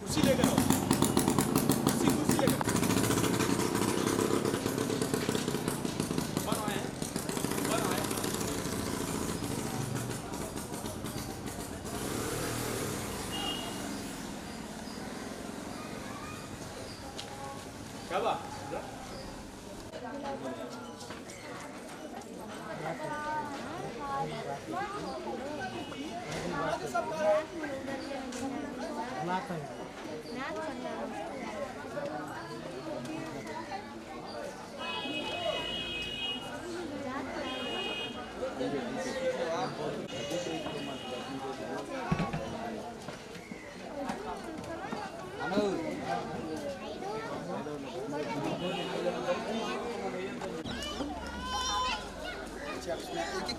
कुर्सी लेकर आओ, कुर्सी लेकर बन आए क्या बात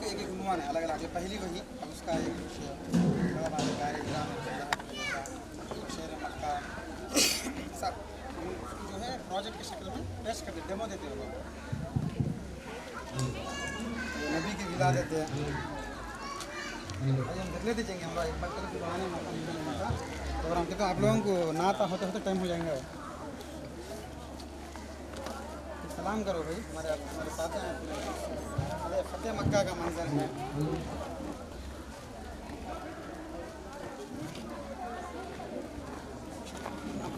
एक गुणवान है, अलग अलग है। पहली वही, अब उसका एक शेर मक्का सब जो है प्रोजेक्ट की शक्ल में पेश कर देते, डेमो देते हैं लोग, नबी की विला देते हैं। हम देखने दीजिएंगे, हम एक बार कल बनाने मौका तो हम कहते हैं आप लोगों को नाता होते होते टाइम हो जाएंगे। सलाम करो भाई, हमारे साथ हैं। अरे फतेह मक्का का मंजर है।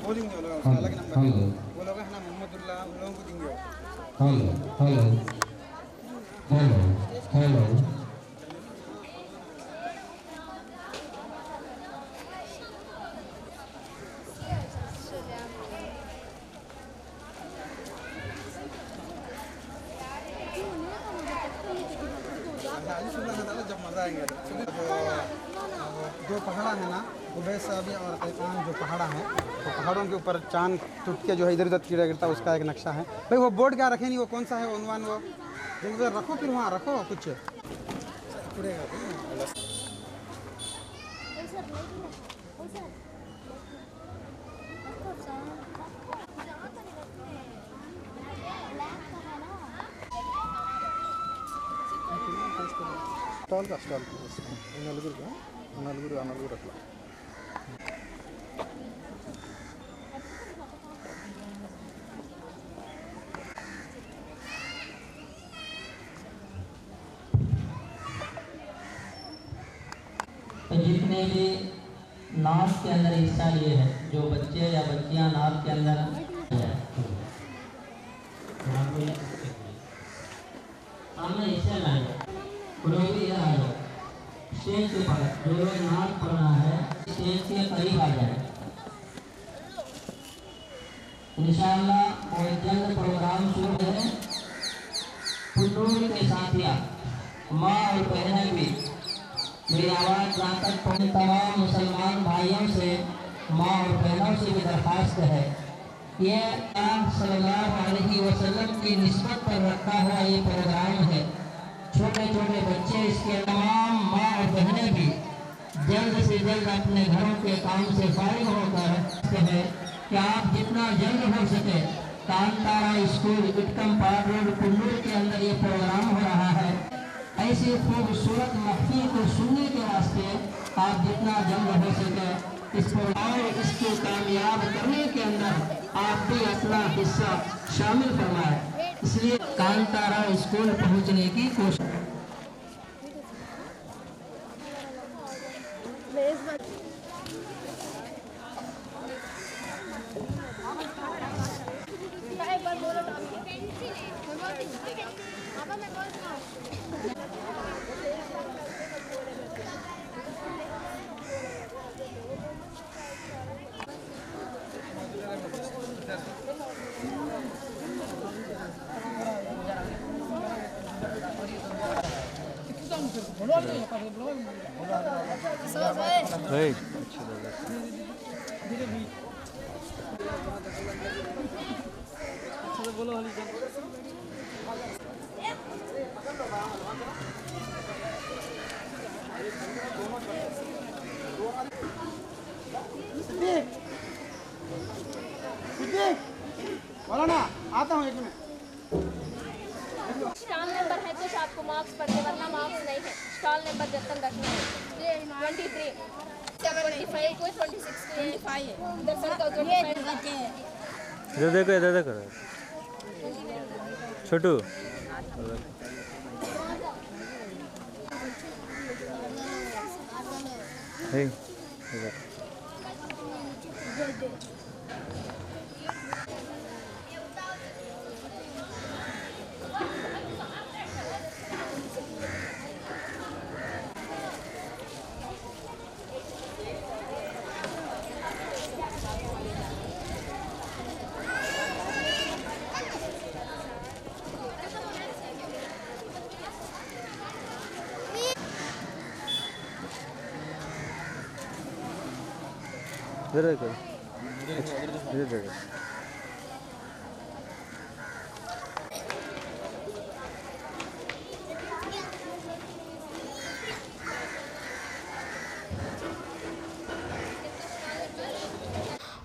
बोलेंगे वो लोग, उसका अलग नंबर है। वो लोग है ना मोहम्मदुल्लाह, उन लोगों को देंगे। हेलो हेलो हेलो हेलो जब मज़ा आएंगे जो पहाड़ा है ना उबैस अभी और कैकान जो पहाड़ा है, तो पहाड़ों के ऊपर चांद टूट के जो है इधर उधर कीड़ा गिरता है, उसका एक नक्शा है भाई। वो बोर्ड क्या रखे नहीं, वो कौन सा है उन्वान, वो जब रखो फिर वहाँ रखो कुछ స్టాల్ నలుగురు అట్లా तो जितने भी नाच के अंदर हिस्सा लिए हैं, जो बच्चे या बच्चियां नाच के अंदर सामने हिस्सा लाएंगे, स्टेज के पर जो लोग नाच पढ़ना है स्टेज के करीब आ जाए। इंशाअल्लाह वो जल्द प्रोग्राम शुरू है। पुन्नूर के साथिया माँ और बहनें भी मेरी आवाज़ जहाँ तक पहुँचे, तमाम मुसलमान भाइयों से, माँ और बहनों से भी दरख्वास्त है, ये सल्लल्लाहु अलैहि वसल्लम की निस्बत पर रखा हुआ ये प्रोग्राम है। छोटे छोटे बच्चे, इसके तमाम माँ और बहनें भी जल्द से जल्द अपने घरों के काम से फारिग होकर है कि आप जितना जल्द हो सके कांतारा स्कूल इटकम पार रोड कुल्लू के अंदर ये प्रोग्राम हो रहा है। ऐसी खूबसूरत महफिल को सुनने के वास्ते आप जितना जल्द हो सके इस प्रोग्राम इसको कामयाब करने के अंदर आप भी अपना हिस्सा शामिल फरमाएं। इसलिए कांतारा स्कूल पहुंचने की कोशिश। बोलो ना, आता हूँ एक मिनट। स्टॉल नंबर है तो आपको मार्क्स पड़ते, वरना मार्क्स नहीं है। स्टॉल नंबर जब तक रखना है 23 25 को 26 को 25 है। दर्शन का 25 बच्चे हैं। इधर देखो छोटू। इधर देखो।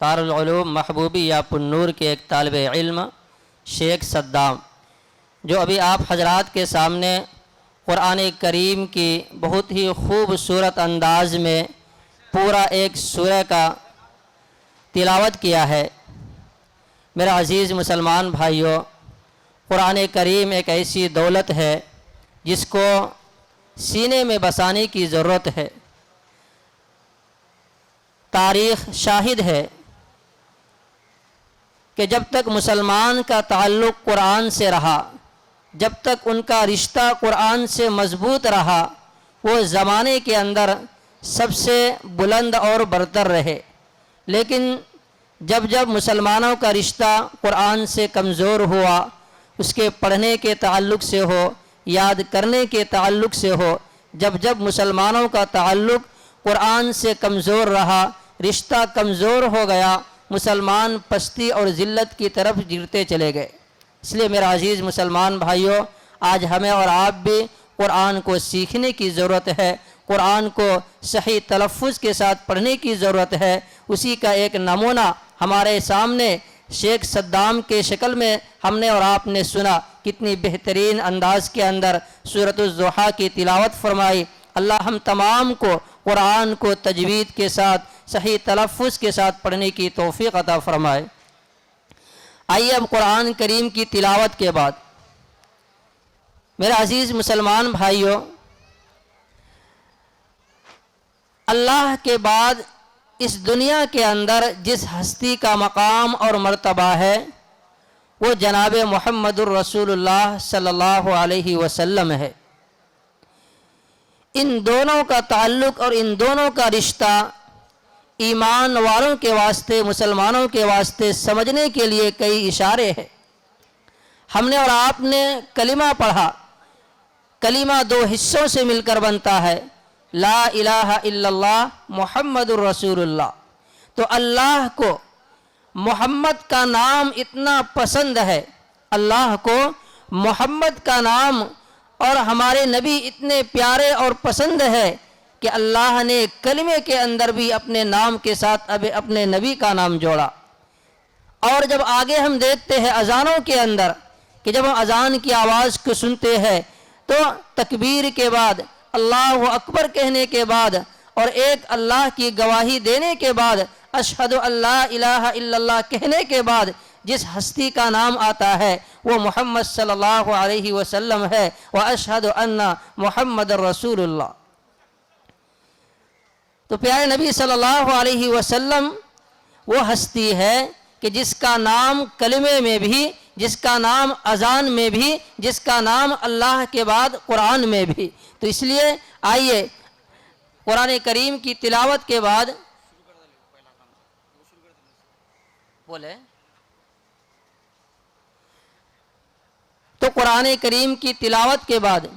दारुल उलूम महबूबी या पुन्नूर के एक तालिब इल्म शेख सद्दाम, जो अभी आप हजरात के सामने कुरान करीम की बहुत ही खूबसूरत अंदाज में पूरा एक सूरह का तिलावत किया है। मेरा अज़ीज़ मुसलमान भाइयों, कुरान करीम एक ऐसी दौलत है जिसको सीने में बसाने की ज़रूरत है। तारीख़ शाहिद है कि जब तक मुसलमान का ताल्लुक़ कुरान से रहा, जब तक उनका रिश्ता कुरान से मज़बूत रहा, वो ज़माने के अंदर सबसे बुलंद और बरतर रहे। लेकिन जब जब मुसलमानों का रिश्ता कुरान से कमज़ोर हुआ, उसके पढ़ने के ताल्लुक़ से हो, याद करने के ताल्लुक़ से हो, जब जब मुसलमानों का ताल्लुक़ कुरान से कमज़ोर रहा, रिश्ता कमज़ोर हो गया, मुसलमान पस्ती और ज़िल्लत की तरफ गिरते चले गए। इसलिए मेरा अज़ीज़ मुसलमान भाइयों, आज हमें और आप भी कुरान को सीखने की ज़रूरत है, कुरान को सही तलफ़्फ़ुज़ के साथ पढ़ने की ज़रूरत है। उसी का एक नमूना हमारे सामने शेख सद्दाम के शक्ल में हमने और आपने सुना। कितनी बेहतरीन अंदाज़ के अंदर सूरत-उज़-ज़ुहा की तिलावत फरमाई। अल्लाह हम तमाम को कुरान को तजवीद के साथ सही तलफ़्फ़ुज़ के साथ पढ़ने की तौफ़ीक़ अता फ़रमाए। आइए अब कुरान करीम की तिलावत के बाद मेरे अज़ीज़ मुसलमान भाइयों, अल्लाह के बाद इस दुनिया के अंदर जिस हस्ती का मकाम और मर्तबा है वो जनाब मुहम्मदुर रसूलुल्लाह सल्लल्लाहु अलैहि वसल्लम है। इन दोनों का ताल्लुक़ और इन दोनों का रिश्ता ईमान वालों के वास्ते, मुसलमानों के वास्ते समझने के लिए कई इशारे हैं। हमने और आपने कलिमा पढ़ा। कलिमा दो हिस्सों से मिलकर बनता है। ला इलाहा इल्लल्लाह मुहम्मदुर रसूलुल्लाह। तो अल्लाह को मोहम्मद का नाम इतना पसंद है, अल्लाह को मोहम्मद का नाम और हमारे नबी इतने प्यारे और पसंद है कि अल्लाह ने कलिमे के अंदर भी अपने नाम के साथ अब अपने नबी का नाम जोड़ा। और जब आगे हम देखते हैं अजानों के अंदर कि जब हम अजान की आवाज़ को सुनते हैं तो तकबीर के बाद अल्लाह अकबर कहने के बाद और एक अल्लाह की गवाही देने के बाद अशहदु अल्ला इलाहा इल्लल्लाह कहने के बाद जिस हस्ती का नाम आता है वो मोहम्मद सल्लल्लाहु अलैहि वसल्लम है। व अशहदु अन्ना मुहम्मद रसूलुल्लाह। तो प्यारे नबी सल्लल्लाहु अलैहि वसल्लम वो हस्ती है कि जिसका नाम कलिमे में भी, जिसका नाम अजान में भी, जिसका नाम अल्लाह के बाद कुरान में भी। तो इसलिए आइए कुरान करीम की तिलावत के बाद बोले तो कुरान करीम की तिलावत के बाद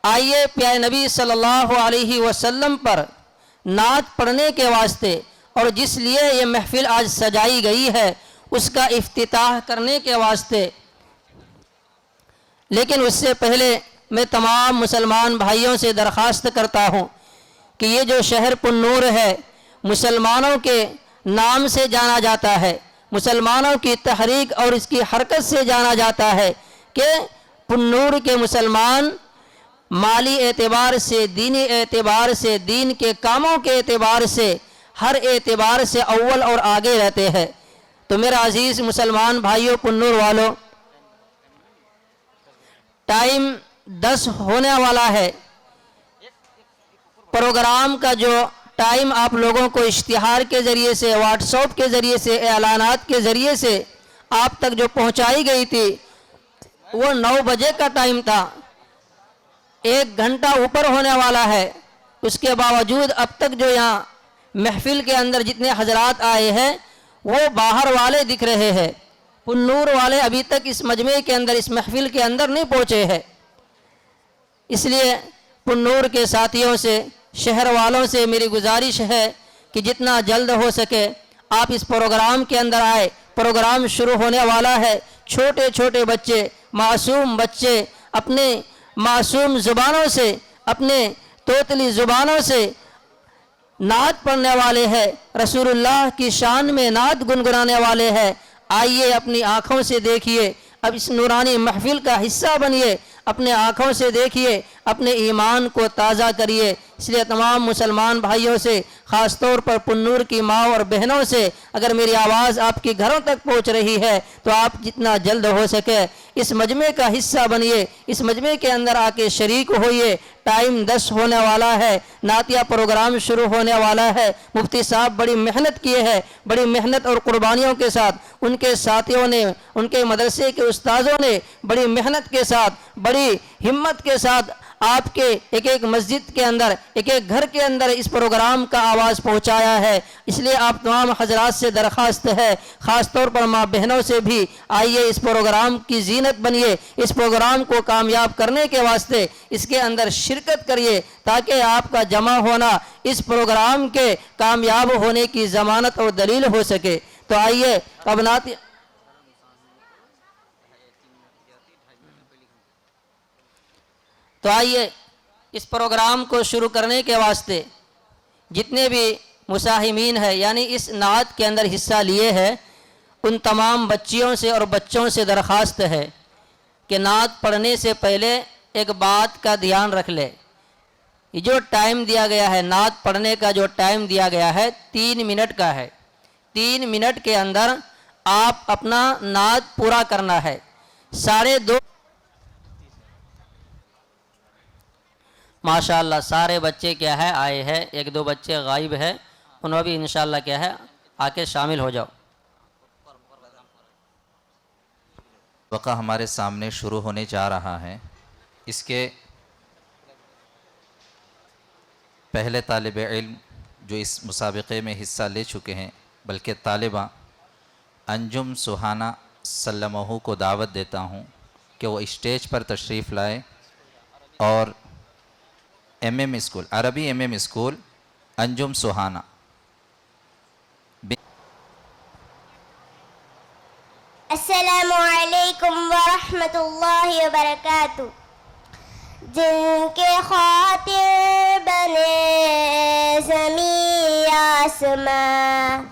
आइए प्यारे नबी सल्लल्लाहु अलैहि वसल्लम पर नात पढ़ने के वास्ते और जिस लिए ये महफिल आज सजाई गई है उसका इफ्तिताह करने के वास्ते। लेकिन उससे पहले मैं तमाम मुसलमान भाइयों से दरख्वास्त करता हूँ कि ये जो शहर पुन्नूर है मुसलमानों के नाम से जाना जाता है, मुसलमानों की तहरीक और इसकी हरकत से जाना जाता है कि पुन्नूर के मुसलमान माली एतबार से, दीनी एतबार से, दीन के कामों के एतबार से, हर एतबार से अव्वल और आगे रहते हैं। तो मेरा अजीज़ मुसलमान भाइयों पुन्नूर वालों, टाइम 10 होने वाला है। प्रोग्राम का जो टाइम आप लोगों को इश्तिहार के ज़रिए से, व्हाट्सएप के ज़रिए से, एलानात के ज़रिए से आप तक जो पहुंचाई गई थी वो 9 बजे का टाइम था। 1 घंटा ऊपर होने वाला है। उसके बावजूद अब तक जो यहाँ महफिल के अंदर जितने हजरात आए हैं वो बाहर वाले दिख रहे हैं, पुन्नूर वाले अभी तक इस मजमे के अंदर, इस महफिल के अंदर नहीं पहुँचे हैं। इसलिए पुन्नूर के साथियों से, शहर वालों से मेरी गुजारिश है कि जितना जल्द हो सके आप इस प्रोग्राम के अंदर आए। प्रोग्राम शुरू होने वाला है। छोटे छोटे बच्चे, मासूम बच्चे अपने मासूम ज़ुबानों से, अपने तोतली ज़ुबानों से नात पढ़ने वाले हैं, रसूलुल्लाह की शान में नात गुनगुनाने वाले हैं। आइए अपनी आँखों से देखिए, अब इस नूरानी महफिल का हिस्सा बनिए, अपने आँखों से देखिए, अपने ईमान को ताज़ा करिए। इसलिए तमाम मुसलमान भाइयों से, ख़ास तौर पर पुन्नूर की माँ और बहनों से, अगर मेरी आवाज़ आपके घरों तक पहुँच रही है तो आप जितना जल्द हो सके इस मजमे का हिस्सा बनिए, इस मजमे के अंदर आके शरीक होइए। टाइम 10 होने वाला है, नातिया प्रोग्राम शुरू होने वाला है। मुफ्ती साहब बड़ी मेहनत किए हैं, बड़ी मेहनत और कुर्बानियों के साथ उनके साथियों ने, उनके मदरसे के उस्तादों ने बड़ी मेहनत के साथ, बड़ी हिम्मत के साथ आपके एक एक मस्जिद के अंदर, एक एक घर के अंदर इस प्रोग्राम का आवाज़ पहुंचाया है। इसलिए आप तमाम हजरात से दरख्वास्त है, ख़ास तौर पर माँ बहनों से भी, आइए इस प्रोग्राम की जीनत बनिए, इस प्रोग्राम को कामयाब करने के वास्ते इसके अंदर शिरकत करिए ताकि आपका जमा होना इस प्रोग्राम के कामयाब होने की ज़मानत और दलील हो सके। तो आइए अब नाती तो आइए इस प्रोग्राम को शुरू करने के वास्ते जितने भी मुसाहिमीन हैं, यानी इस नात के अंदर हिस्सा लिए हैं, उन तमाम बच्चियों से और बच्चों से दरख्वास्त है कि नात पढ़ने से पहले एक बात का ध्यान रख ले। ये जो टाइम दिया गया है, नात पढ़ने का जो टाइम दिया गया है 3 मिनट का है। 3 मिनट के अंदर आप अपना नात पूरा करना है। 2:30 माशाअल्लाह सारे बच्चे क्या है आए हैं, 1-2 बच्चे गायब हैं, उन्होंने भी इंशाअल्लाह क्या है आके शामिल हो जाओ। वक़ा हमारे सामने शुरू होने जा रहा है। इसके पहले तालिब इल्म जो इस मुसाबिक़े में हिस्सा ले चुके हैं, बल्कि तालिबा अंजुम सुहाना सल्लमहू को दावत देता हूँ कि वो स्टेज पर तशरीफ़ लाए और MM स्कूल, अरबी MM स्कूल अंजुम सुहाना। अस्सलामु अलैकुम वरहमतुल्लाहि वबरकातुह। जिनके खातिर बने ज़मीं आसमां,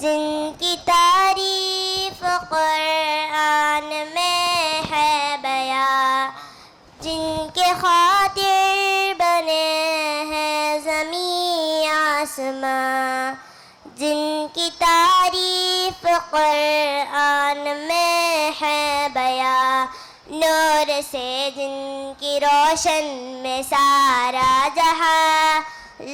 जिनकी तारीफ कुरान में है बयां, जिनके खातिर बने हैं ज़मीं आसमां, जिनकी तारीफ कुरान में है बयां, नूर से जिनकी रोशन में सारा जहां,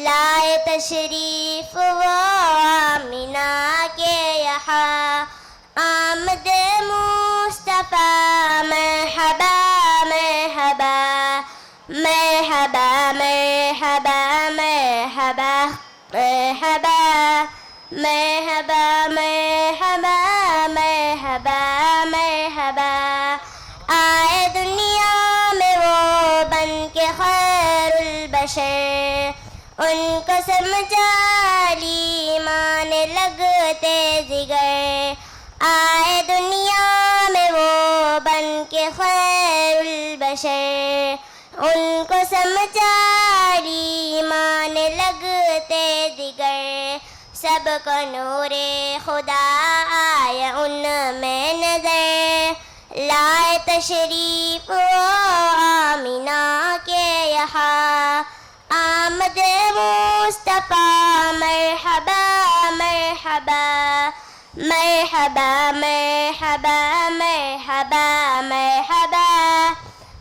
लाए तशरीफ वो आमिना के यहाँ। आमद मुस्तफ़ा मरहबा मरहबा, मरहबा मरहबा मरहबा मरहबा, मरहबा मरहबा मरहबा मरहबा। आए दुनिया में वो बन के खैरुल बशर, उनको समझा ली माने लगते जिगर। आए दुनिया में वो बन के खैरुल बशर, उनको समझा ली माने लगते जिगर। सबको नूरे खुदा आया उनमें नजर, लाए तशरीफ वो आमिना के यहाँ। आमद मुस्तफ़ा मरहबा मरहबा, मरहबा मरहबा मरहबा मरहबा,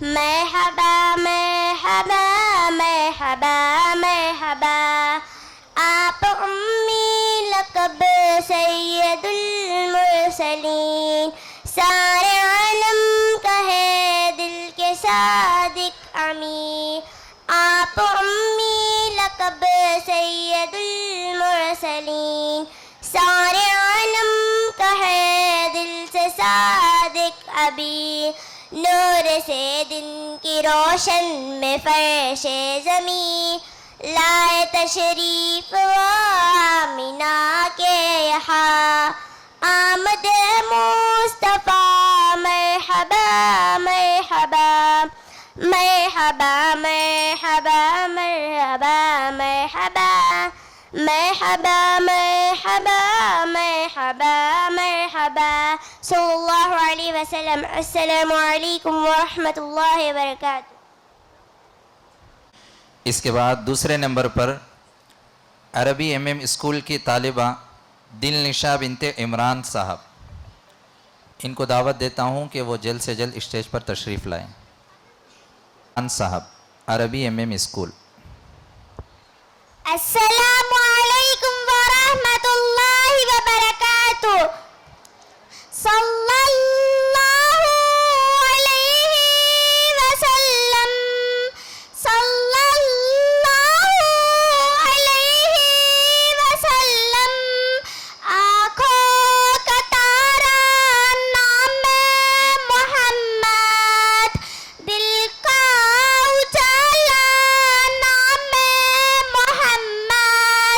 मरहबा मरहबा मरहबा मरहबा। आप उम्मी लक़ब सैयदुल मुरसलीन, सारे आलम का है दिल के सादिक अमीर। आप उम्मी लक़ब सैयदुल मुरसलीन, सारे आलम का है दिल से सादिक अबी। नूर से दिन की रोशन में फर्शे ज़मीं, लाए तशरीफ वो आमिना के यहाँ। आमद मुस्तफ़ा मरहबा मरहबा, मरहबा मरहबा मरहबा मरहबा, मरहबा मरहबा मरहबा मरहबा। सल्लल्लाहु अलैहि वसल्लम। अस्सलामु अलैकुम वरहमतुल्लाहि वबरकातुह। इसके बाद दूसरे नंबर पर अरबी MM स्कूल की तालिबा दिलनिशा बिनते इमरान साहब। इनको दावत देता हूँ कि वो जल्द से जल्द स्टेज पर तशरीफ़ लाएं। खान साहब, अरबी MM स्कूल। अस्सलामु अलैकुम वरहमतुल्लाहि वबरकातुह। सल्लल्लाहु अलैहि वसल्लम, सल्लल्लाहु अलैहि वसल्लम। आँखों का तारा नाम मोहम्मद, दिल का उजाला नाम मोहम्मद।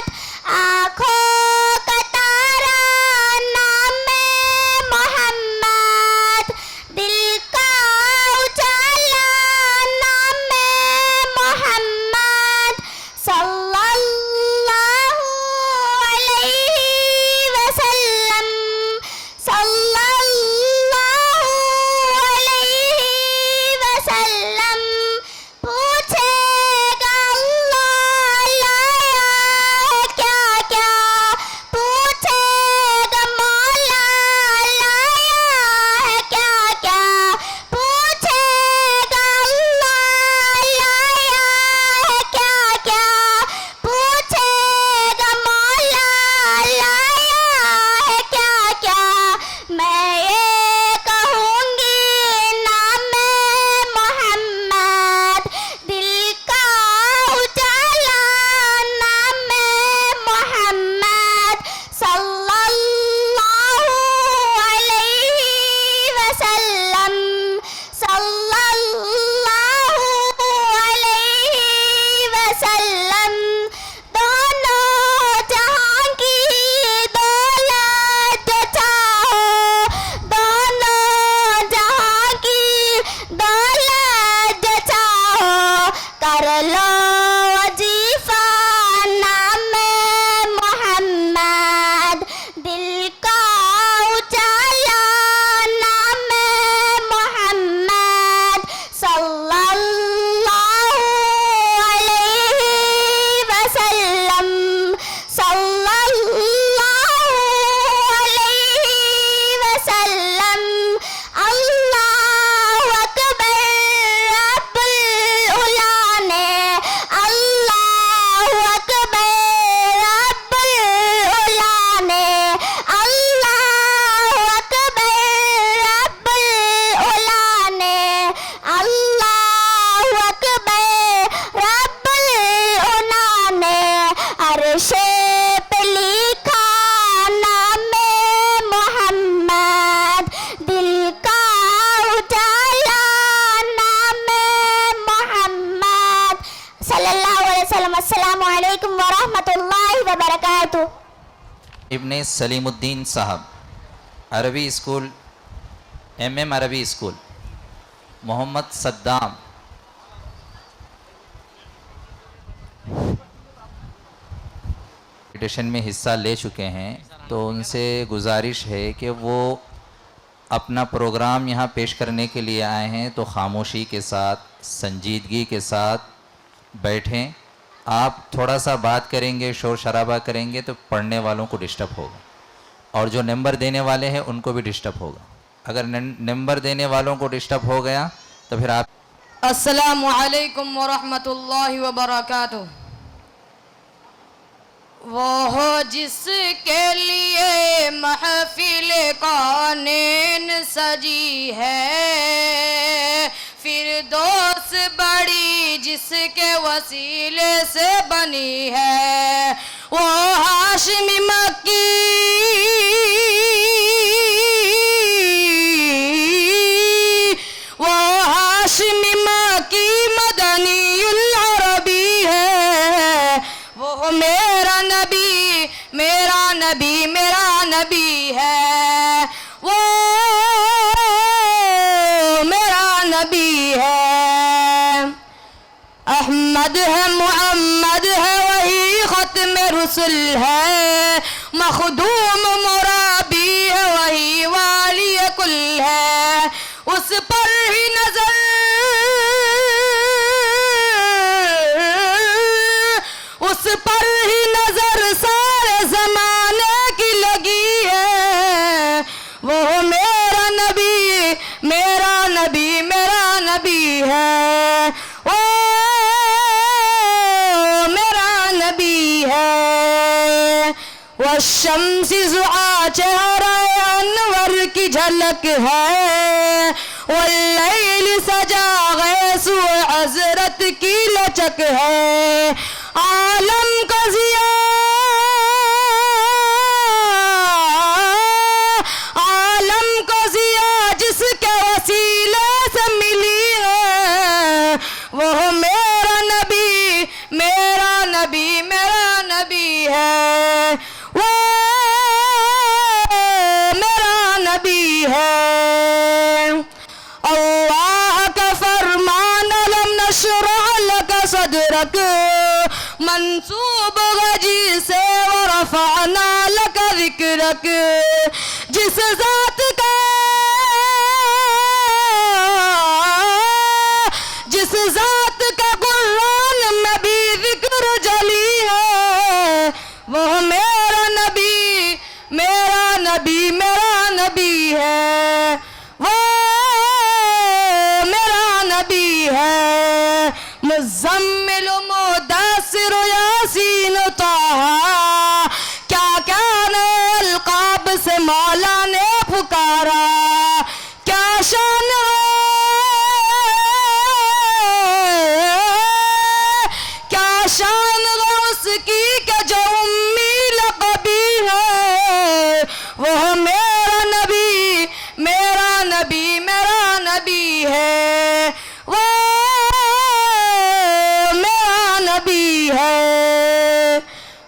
सल्लल्लाहु अलैहि वसल्लम। अस्सलामु अलैकुम व रहमतुल्लाहि व बरकातुहू। इब्ने सलीमुद्दीन साहब, अरबी स्कूल, MM अरबी स्कूल। मोहम्मद सद्दाम, कंपटीशन में हिस्सा ले चुके हैं, तो उनसे गुजारिश है कि वो अपना प्रोग्राम यहाँ पेश करने के लिए आए हैं तो खामोशी के साथ, संजीदगी के साथ बैठें। आप थोड़ा सा बात करेंगे, शोर शराबा करेंगे तो पढ़ने वालों को डिस्टर्ब होगा, और जो नंबर देने वाले हैं उनको भी डिस्टर्ब होगा। अगर नंबर देने वालों को डिस्टर्ब हो गया तो फिर आप। अस्सलामु अलैकुम व रहमतुल्लाहि व बरकातुहू। वो हो जिसके लिए महफिल कौनेन सजी है, फिर दोस्त बड़ी जिसके वसीले से बनी है, वो हाशिमी मक्की, वो हाशिमी मक्की मदनीउल अरबी है। वो मेरा नबी, मेरा नबी, मेरा नबी है। वो मेरा नबी है। अहमद है, मुहम्मद है, वही खत्म रुसुल है। मखदूम मुराबी है, वही वाली कुल है। उस पर ही नजर, उस पर ही नजर सारे जमाने की लगी है। वो मेरा नबी, मेरा नबी, मेरा नबी है। वो मेरा नबी है। वो शम्सी ज़ुआ चेहरा अनवर की झलक है। वो लैल सजा गैसु हजरत की लचक है। आलम का ज़िया, आलम का ज़िया जिसके वसीले से मिली है। वो मेरा नबी, मेरा नबी, मेरा नबी है। वो मेरा नबी है। अल्लाह का फरमान लम नशरह लका सदरक, मंसूब गजी से वरफ़अना लका ज़िक्रक। जिस ज़ात का, जिस ज़ात का कुरान में भी ज़िक्र जली है, वो मेरा नबी, मेरा नबी, मेरा नबी है। वो मेरा नबी है। मुज़म्मिल मुद्दस्सिर यासीन ताहा, क्या क्या नए अलक़ाब से मौला ने पुकारा। क्या शान है, क्या शान है उसकी कि जो उम्मी लक़बी है। वो मेरा नबी, मेरा नबी, मेरा नबी है। वो मेरा नबी है।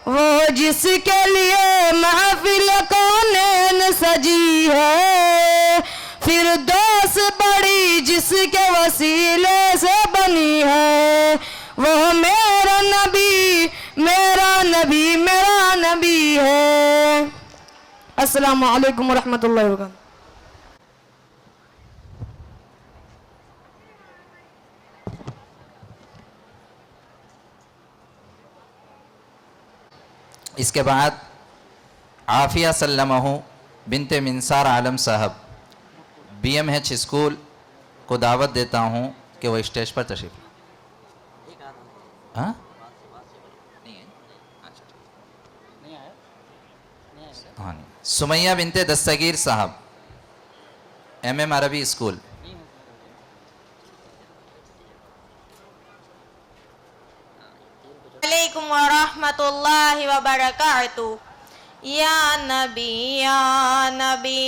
वो जिसके लिए महफिल कौनेन सजी है, फिर दोस्त बड़ी जिसके वसीले से बनी है। वो मेरा नबी, मेरा नबी, मेरा नबी है। अस्सलामु अलैकुम व रहमतुल्लाहि व बरकातुहू। इसके बाद आफिया सल्लमहू बिनते मिनसार आलम साहब, BMH स्कूल को दावत देता हूँ कि वो स्टेज पर तशरीफ लाएं। हाँ? हाँ, नहीं। सुमैया बिनते दस्तगीर साहब, MM अरबी स्कूल। अलैकुम व रहमतुल्लाहि व बरकातुहू। या नबी, या नबी,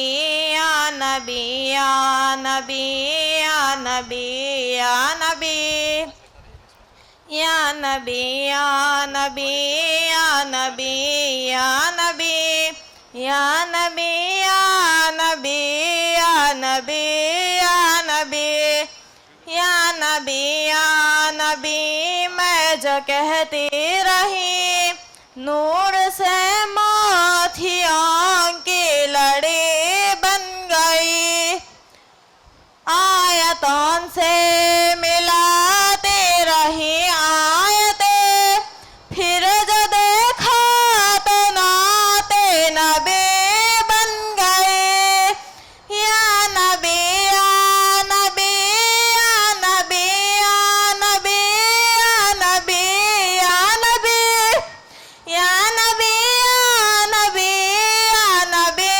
या नबी, या नबी, या नबी, या नबी, या नबी या नबी या नबी या नबी या नबी या नबी या नबी या नबी या नबी या नबी मैं जो कहती रही नूर से मोतियों की लड़ी बन गई आयतों से मिलाती रही आयतें फिर जो देखा तो नाते नबी बन गए या नबी या नबी या नबी या नबी या नबी या नबी या नबी या नबी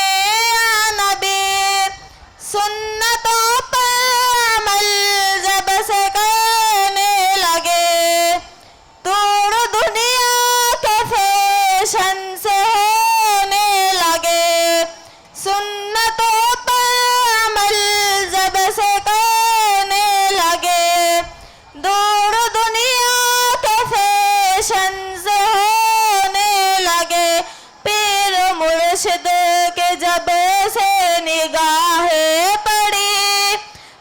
या नबी सुन्नतों पर अमल जब से करने लगे दूर दुनिया के फैशन से होने लगे सुन्नतों पर अमल जब से करने लगे दूर दुनिया के फैशन से होने लगे पीर मुर्शिद के जब से निगाहें पड़ी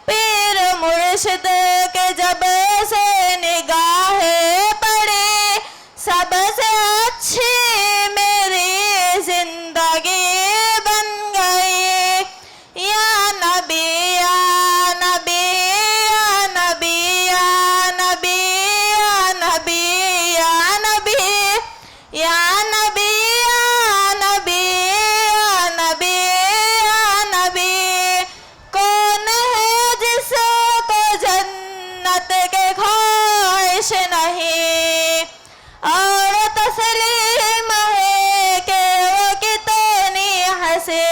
पीर मुर्शिद के जब से निगाहें पड़ी सबसे अच्छी मेरी जिंदगी बन गई या नबी या नबी या नबी या नबी या नबी या नबी या नबी या नबी या नबी या नबी कौन है जिसको जन्नत के ख्वाहिश नहीं और तस्लीम है कि वो कितनी हंसे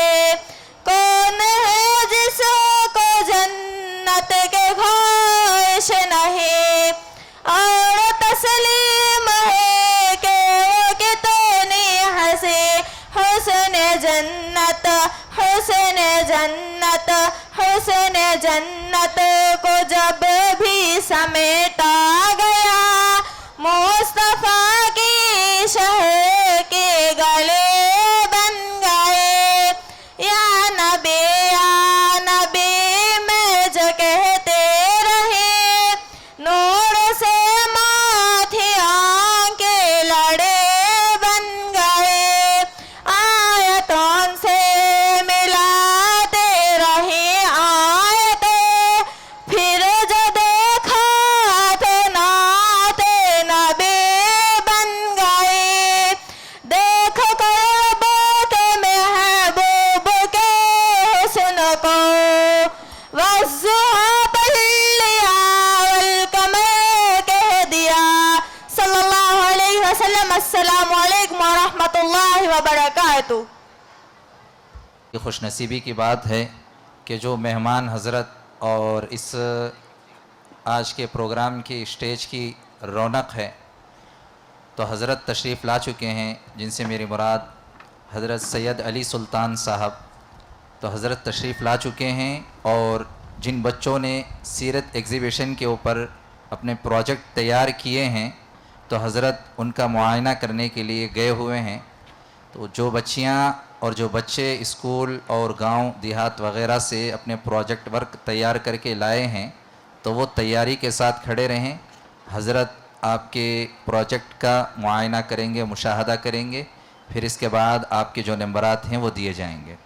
कौन है जिसको जन्नत के ख्वाहिश नहीं और तस्लीम है कि वो कितनी हंसे हुस्न जन्नत हुस्न जन्नत हुस्न जन्नत को जब भी समेटा गया मुस्तफा की शहर के गले बन गए या नबी मैं जो कहते रहे नूर से मोतियों के लड़े बन गए आयतों से मिलाते रहे आयतें फिर जो देखा तो नाते नबी बन गए देख कर बात महबूब के हुस्न को वज़्ज़ुहा बल्लिया वल कमर कह दिया सल्लल्लाहु अलैहि वसल्लम अस्सलामु अलैकुम व रहमतुल्लाहि व बरकातुहू ये खुशनसीबी की बात है कि जो मेहमान हज़रत और इस आज के प्रोग्राम की स्टेज की रौनक है तो हज़रत तशरीफ़ ला चुके हैं जिनसे मेरी मुराद हज़रत सैयद अली सुल्तान साहब तो हज़रत तशरीफ़ ला चुके हैं और जिन बच्चों ने सीरत एग्ज़िबिशन के ऊपर अपने प्रोजेक्ट तैयार किए हैं तो हज़रत उनका मुआयना करने के लिए गए हुए हैं तो जो बच्चियां और जो बच्चे स्कूल और गांव देहात वगैरह से अपने प्रोजेक्ट वर्क तैयार करके लाए हैं तो वो तैयारी के साथ खड़े रहें हज़रत आपके प्रोजेक्ट का मुआयना करेंगे मुशाहदा करेंगे फिर इसके बाद आपके जो नंबरात हैं वो दिए जाएंगे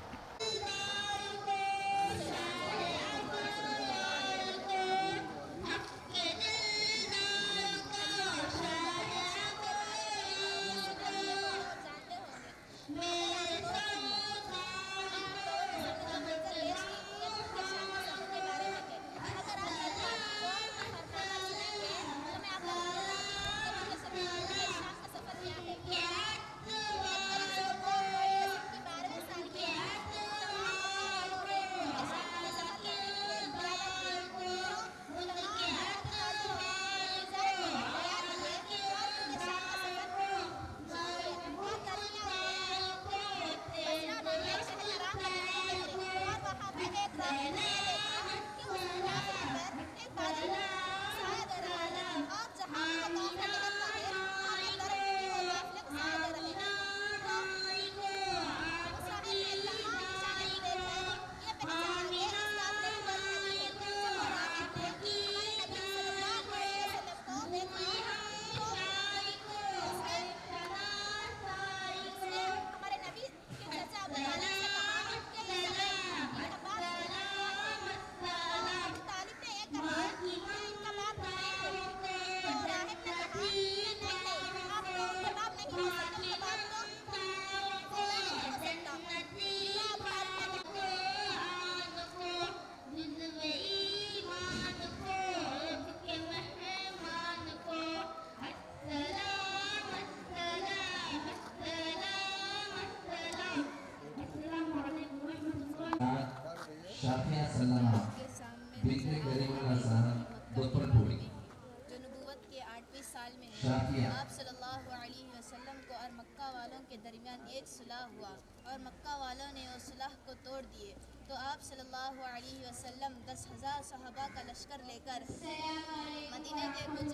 साथिया। आप सल्लल्लाहु अलैहि वसल्लम को और मक्का वालों के दरमियान एक सुलह हुआ और मक्का वालों ने उस सुलह को तोड़ दिए, तो आप सल्लल्लाहु अलैहि वसल्लम 10,000 सहाबा का लश्कर लेकर मदीने के कुछ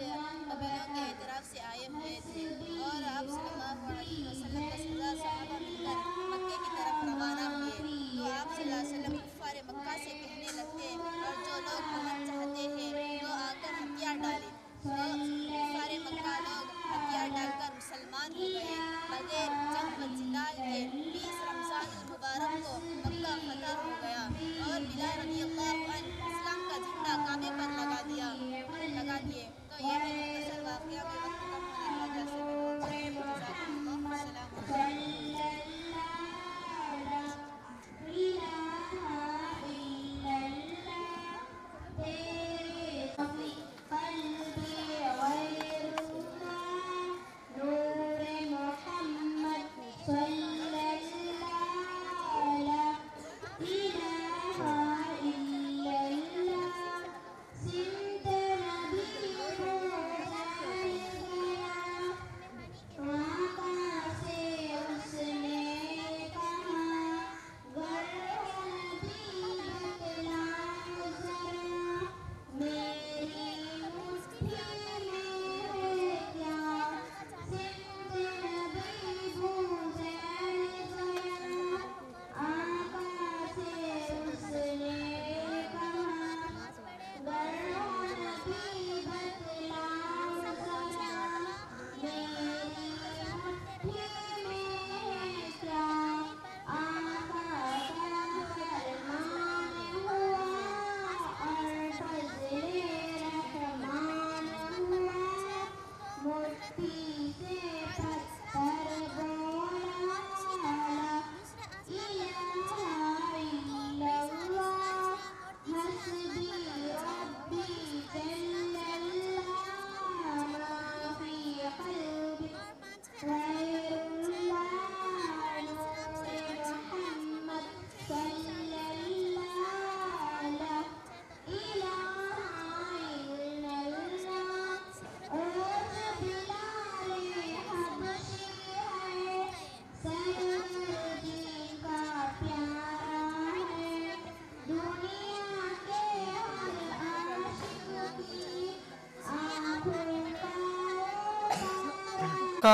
कबीलों के एतराफ़ से आए हुए थे और आप सल्लल्लाहु अलैहि वसल्लम 10,000 सहाबा मिलकर मक्के की तरफ रवाना हुए। तो आप सल्लल्लाहु अलैहि वसल्लम कुफ़ार मक्का से कहने लगते, और जो लोग अमन चाहते हैं तो आकर हथियार डालें। तो कुफ़ार मक्का लोग हथियार डालकर मुसलमान हो गए। बगैर जंग व जिदाल के 20 रमज़ान मुबारक को मक्का फतह हो गया और बिलाल रज़ियल्लाहु अन्हु इस्लाम का झंडा काबे पर लगा दिए। तो यह है मुख्तसर वाक़या में वक्त कम होने की वजह से मैं बहुत जल्दी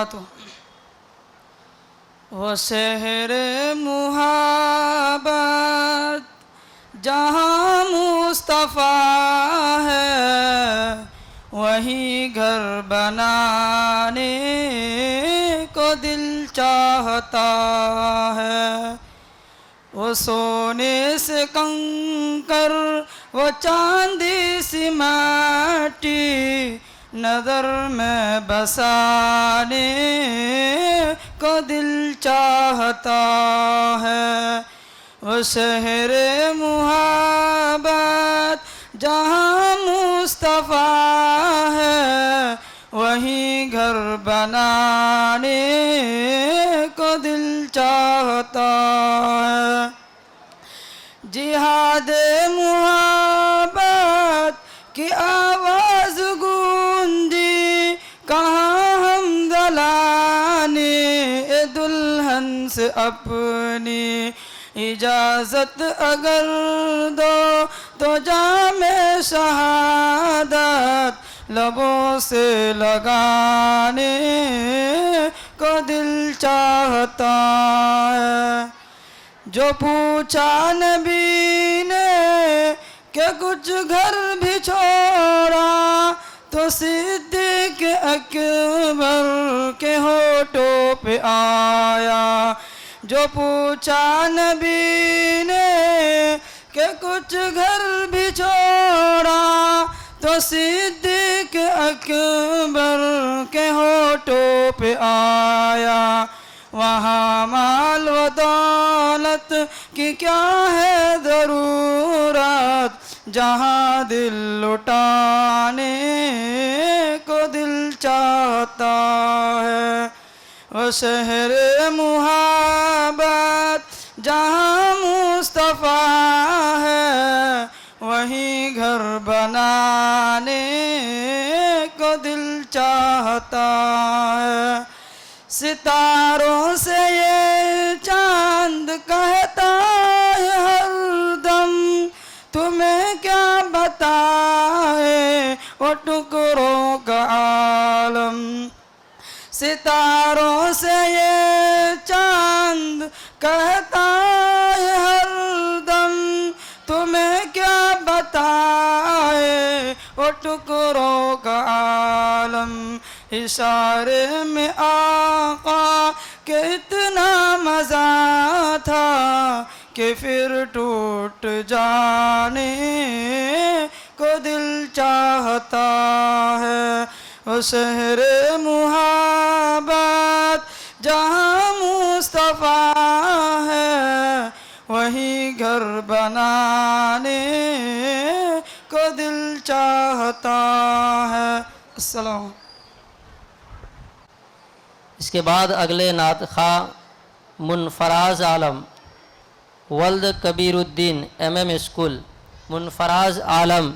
तो वो शहर मुहब्बत जहाँ मुस्तफ़ा है, वहीं घर बनाने को दिल चाहता है। वो सोने से कंकर, वो चांदी सी माटी नज़र में बसाने को दिल चाहता है। वो शहर मुहब्बत जहाँ मुस्तफ़ा है, वहीं घर बनाने को दिल चाहता है। जिहाद मुहब्बत की आवाज़ गूंजी कहाँ हम दलाने ए दुल्हन से अपनी इजाज़त अगर दो तो जामे शहादत लबों से लगाने को दिल चाहता है। जो पूछा नबी ने कि कुछ घर भी छोड़ा, तो सिद्दीक़ अकबर के होठों पे आया। जो पूछा नबी ने कि कुछ घर भी छोड़ा, तो सिद्दीक़ अकबर के होठों पे आया। वहाँ माल व दौलत की क्या है ज़रूरत, जहाँ दिल लुटाने को दिल चाहता है। वो शहर मुहब्बत जहाँ मुस्तफ़ा है, वहीं घर बनाने को दिल चाहता चाहता है। सितारों से ये चांद कहता है हरदम, तुम्हें क्या बताए वो टुकड़ों का आलम। सितारों से ये चांद कहता है हरदम, तुम्हें क्या बताए वो टुकड़ों का आलम। इशारे में आका के इतना मज़ा था कि फिर टूट जाने को दिल चाहता है। वो शहरे मुहब्बत जहाँ मुस्तफ़ा है, वहीं घर बनाने को दिल चाहता है। अस्सलाम। इसके बाद अगले नात खा मुनफराज आलम वल्द कबीरुद्दीन MM स्कूल। मुनफराज आलम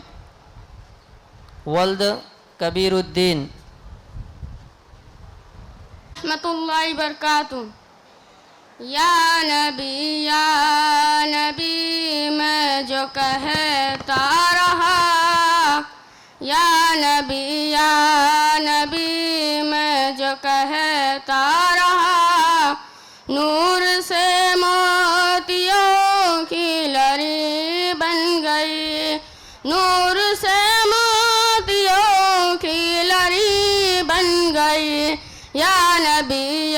वल्द कबीरुद्दीन। रहमतुल्लाहि बरकातुहू। या नबी मैं जो कहता रहा, या नबी मैं जो कहता रहा, नूर से मोतियों की लड़ी बन गई, नूर से मोतियों की लड़ी बन गई। या नबी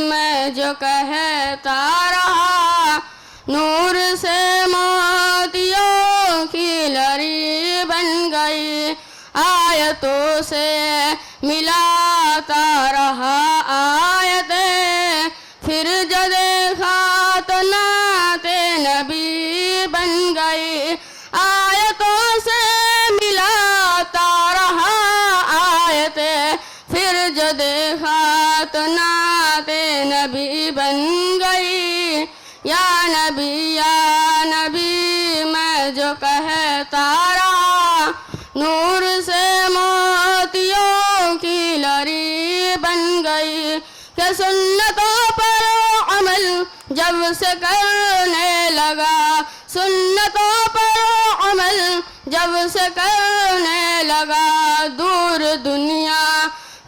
मैं जो कहता रहा, नूर से मोतियों की लड़ी बन गई। आयतों से मिलाता रहा आयतें, फिर जो देखा तो नाते नबी बन गई। आयतों से मिलाता रहा आयतें, फिर जो देखा तो नाते नबी बन गई। या नबी मैं जो कहता रहा, नूर से मोतियों की लड़ी बन गई। कि सुन्नतों पर अमल जब से करने लगा, सुन्नतों पर अमल जब से करने लगा,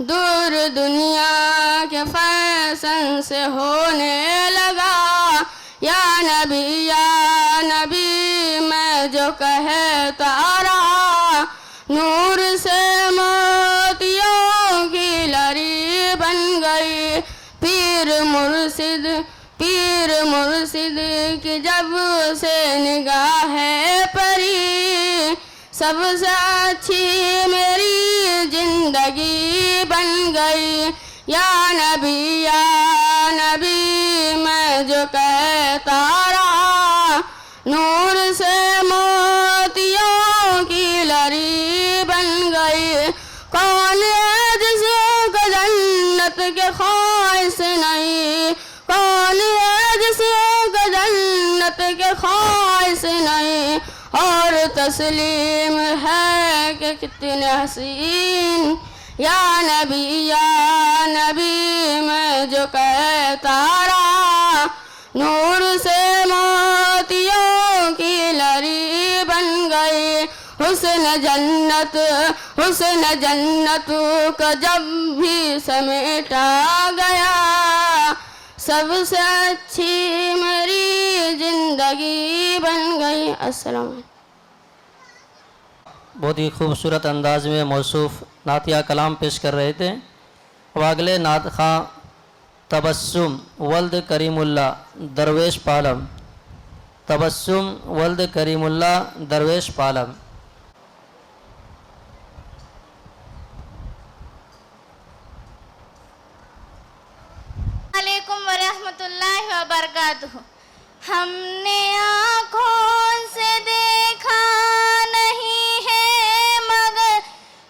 दूर दुनिया के फैशन से होने लगा। या नबी मैं जो कहता रहा, नूर से मोतियों की लड़ी बन गई। पीर मुर्शिद की जब से निगाह परी, सबसे अच्छी मेरी जिंदगी बन गई। या नबी मैं जो कहता रहा, नूर से मोतियों की लड़ी बन गई। कौन है जिसको जन्नत के ख्वाहिश नहीं, कौन है जिसको जन्नत के ख्वाहिश नहीं, और तस्लीम है कि कितने हसीन। या नबी मैं जो कहता रहा, नूर से मोतियों की लड़ी बन गई। हुस्न जन्नत का जब भी समेटा गया, सबसे अच्छी मेरी जिंदगी बन गई। अस्सलाम। बहुत ही खूबसूरत अंदाज में मौसूफ नातिया कलाम पेश कर रहे थे। अब अगले नात खां तबस्सुम वल्द करीमुल्ला दरवेश पालम। तबस्सुम वल्द करीमुल्ला दरवेश पालम। अलैकुम वरहमतुल्लाहि वबरकातुहू। हमने आँखों से देखा नहीं है, मगर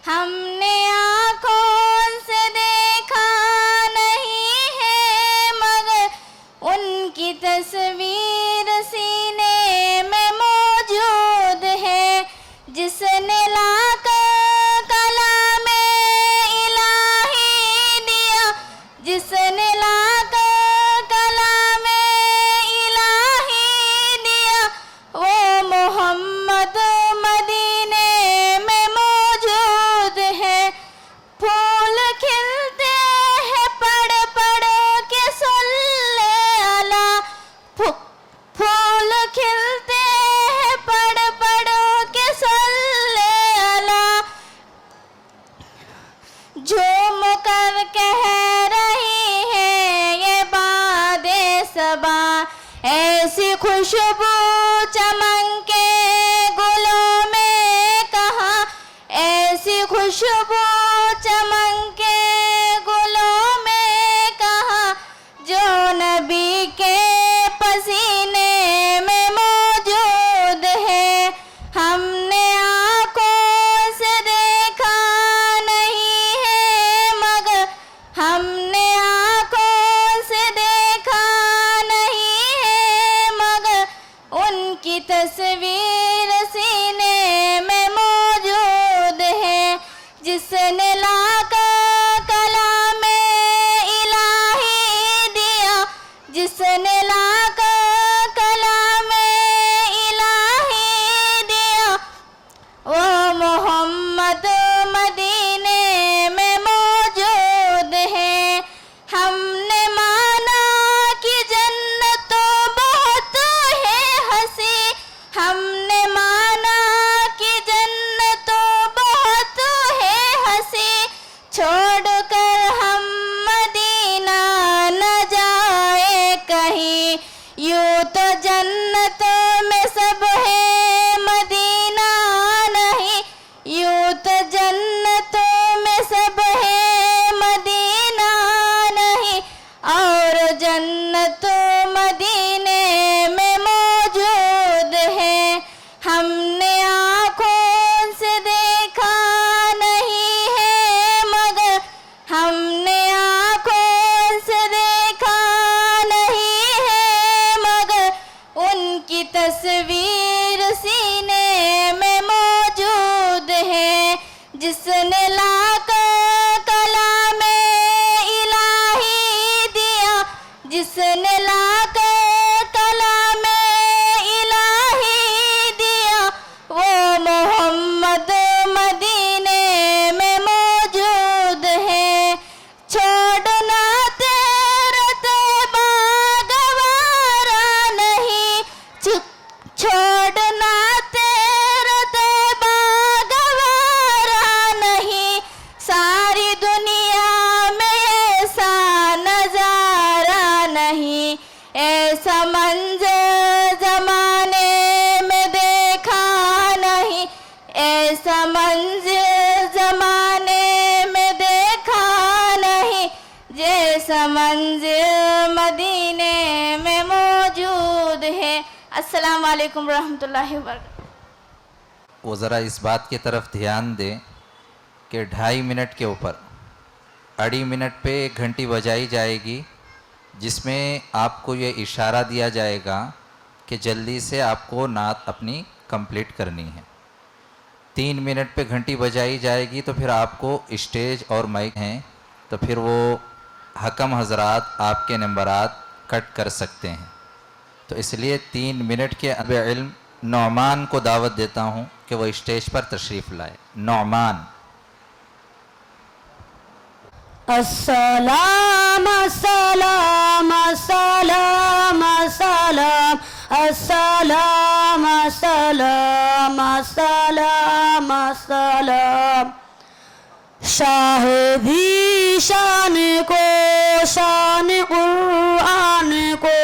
हमने आँखों से देखा नहीं है, मगर उनकी तस्वीर सीने में मौजूद है। जिसने लाकर कलाम झूम कर कह रही है ये बादे सबा, ऐसी खुशबू चमन के गुलों में कहाँ, ऐसी खुशबू चमन के गुलों में कहाँ, जो नबी के पसीने में मौजूद है। हमने आँखों से देखा नहीं है मगर, हमने आँखों से देखा नहीं है मगर, उनकी तस्वीर सीने में मौजूद है। जिसने लाकर कलामे इलाही दिया, जिसने लाकर कलामे इलाही दिया, वो मोहम्मद मदीने में मौजूद है। हमने माना कि जन्नत तो बहुत है हंसी, हमने माना कि जन्नत तो बहुत है हंसी, छोड़कर हम मदीना न जाए कहीं। यूं तो जन्नत में सब है मदीना नहीं, यूं तो जन्नत में सब है मदीना नहीं, और जन्नत मदीने में मौजूद है। हमने आँखों से देखा नहीं है मगर, हमने आँखों से देखा नहीं है मगर, उनकी तस्वीर सीने में मौजूद है। जिसने लाकर कलामे इलाही दिया, जिसने लाकर कलामे इलाही दिया, वो मोहम्मद मदीने में मौजूद है। छोड़ना तेरा तैबा गवारा नहीं, छोड़ना तेरा तैबा गवारा नहीं, सारी दुनिया में ऐसा नजारा नहीं, ऐसा मंजर जमाने में देखा नहीं, ऐसा मंजर जमाने में देखा नहीं, जैसा मंजर मदीने में मौजूद है। अस्सलाम वालेकुम रहमतुल्लाहि व बरकातहू। वो ज़रा इस बात की तरफ ध्यान दें कि 2.5 मिनट के ऊपर अड़ी मिनट पे 1 घंटी बजाई जाएगी, जिसमें आपको ये इशारा दिया जाएगा कि जल्दी से आपको नात अपनी कंप्लीट करनी है। 3 मिनट पे घंटी बजाई जाएगी तो फिर आपको स्टेज और माइक हैं, तो फिर वो हकम हजरात आपके नंबरात कट कर सकते हैं। तो इसलिए 3 मिनट के अंदर इल्म नौमान को दावत देता हूँ कि वो स्टेज पर तशरीफ़ लाए। नौमान। अस्सलाम अस्सलाम अस्सलाम अस्सलाम अस्सलाम अस्सलाम अस्सलाम अस्सलाम। शाहिदी शान को, शान कुरान को,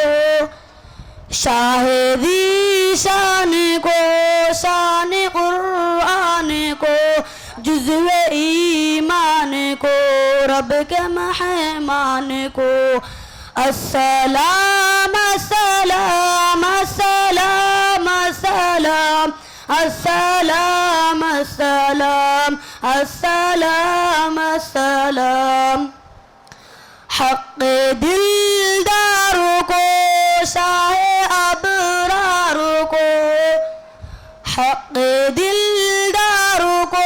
शाहिदी शान को, शान कुरान को, जुज़्वे ईमान को, रब के मेहमान को। अस्सलाम अस्सलाम अस्सलाम अस्सलाम अस्सलाम अस्सलाम अस्सलाम अस्सलाम। हक़ दिलदार को, शाहे अबरार को, हक़ दिलदार को,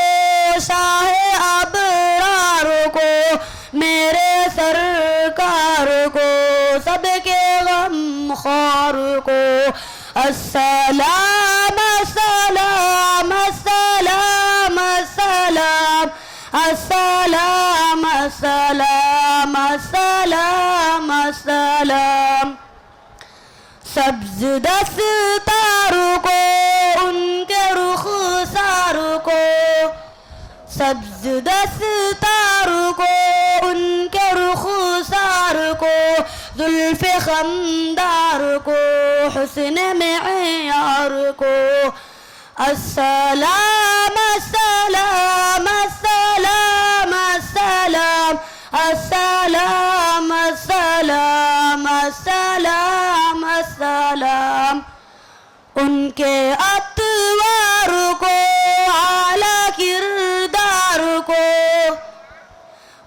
शाहे अबरार को, मेरे सरकार को, सबके गम ख़ार को। अस्सलाम अस्सलाम अस्सलाम अस्सलाम अस्सलाम अस्सलाम अस्सलाम अस्सलाम। सब्ज़ दस्तारों को, उनके रुख़सारों को, सब्ज़ दस्तारों जुल्फ खमदार को, हुस्न मेयार को। अस्सलाम अस्सलाम अस्सलाम अस्सलाम अस्सलाम अस्सलाम अस्सलाम अस्सलाम। उनके अतवार को, आला किरदार को,